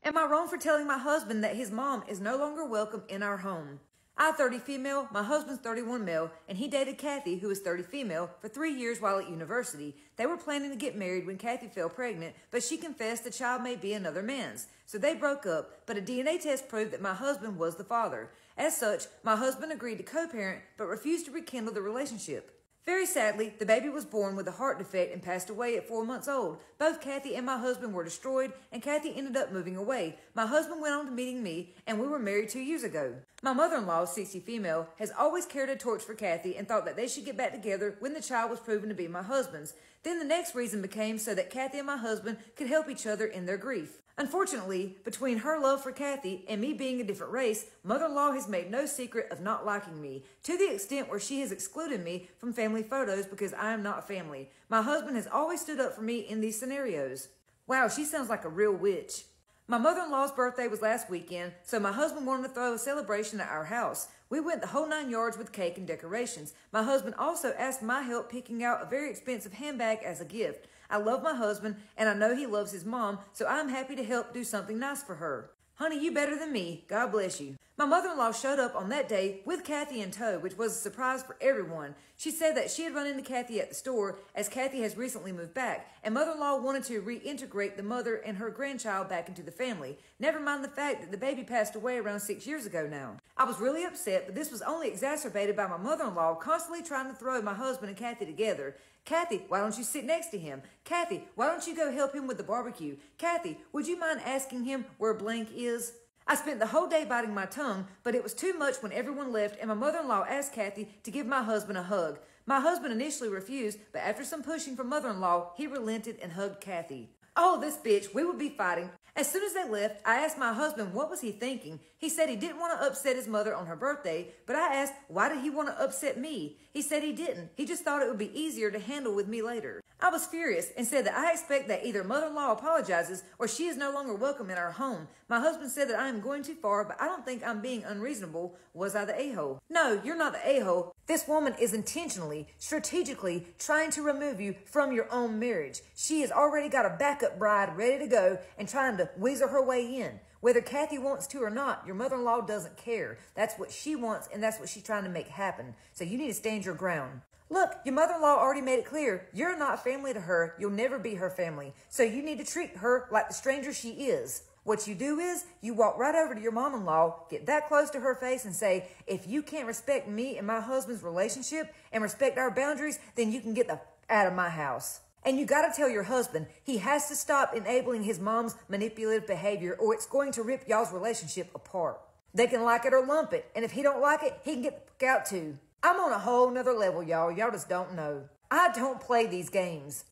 Am I wrong for telling my husband that his mom is no longer welcome in our home? I'm 30 female, my husband's 31 male, and he dated Kathy, who is 30 female, for 3 years while at university. They were planning to get married when Kathy fell pregnant, but she confessed the child may be another man's. So they broke up, but a DNA test proved that my husband was the father. As such, my husband agreed to co-parent, but refused to rekindle the relationship. Very sadly, the baby was born with a heart defect and passed away at 4 months old. Both Kathy and my husband were destroyed, and Kathy ended up moving away. My husband went on to meeting me, and we were married 2 years ago. My mother-in-law, 60 female, has always carried a torch for Kathy and thought that they should get back together when the child was proven to be my husband's. Then the next reason became so that Kathy and my husband could help each other in their grief. Unfortunately, between her love for Kathy and me being a different race, mother-in-law has made no secret of not liking me, to the extent where she has excluded me from family photos because I am not family. My husband has always stood up for me in these scenarios. Wow, she sounds like a real witch. My mother-in-law's birthday was last weekend, so my husband wanted to throw a celebration at our house. We went the whole 9 yards with cake and decorations. My husband also asked my help picking out a very expensive handbag as a gift. I love my husband, and I know he loves his mom, so I'm happy to help do something nice for her. Honey, you better than me. God bless you. My mother-in-law showed up on that day with Kathy in tow, which was a surprise for everyone. She said that she had run into Kathy at the store, as Kathy has recently moved back, and mother-in-law wanted to reintegrate the mother and her grandchild back into the family. Never mind the fact that the baby passed away around 6 years ago now. I was really upset, but this was only exacerbated by my mother-in-law constantly trying to throw my husband and Kathy together. Kathy, why don't you sit next to him? Kathy, why don't you go help him with the barbecue? Kathy, would you mind asking him where blank is? I spent the whole day biting my tongue, but it was too much when everyone left and my mother-in-law asked Kathy to give my husband a hug. My husband initially refused, but after some pushing from mother-in-law, he relented and hugged Kathy. Oh, this bitch, we would be fighting. As soon as they left, I asked my husband what was he thinking. He said he didn't want to upset his mother on her birthday, but I asked why did he want to upset me? He said he didn't. He just thought it would be easier to handle with me later. I was furious and said that I expect that either mother-in-law apologizes or she is no longer welcome in our home. My husband said that I am going too far, but I don't think I'm being unreasonable. Was I the a-hole? No, you're not the a-hole. This woman is intentionally, strategically trying to remove you from your own marriage. She has already got a backup bride ready to go and trying to weasel her way in. Whether Kathy wants to or not, your mother-in-law doesn't care. That's what she wants, and that's what she's trying to make happen. So you need to stand your ground. Look, your mother-in-law already made it clear. You're not family to her. You'll never be her family. So you need to treat her like the stranger she is. What you do is you walk right over to your mom-in-law, get that close to her face and say, if you can't respect me and my husband's relationship and respect our boundaries, then you can get the out of my house. And you got to tell your husband he has to stop enabling his mom's manipulative behavior or it's going to rip y'all's relationship apart. They can like it or lump it. And if he don't like it, he can get the fuck out too. I'm on a whole nother level, y'all. Y'all just don't know. I don't play these games.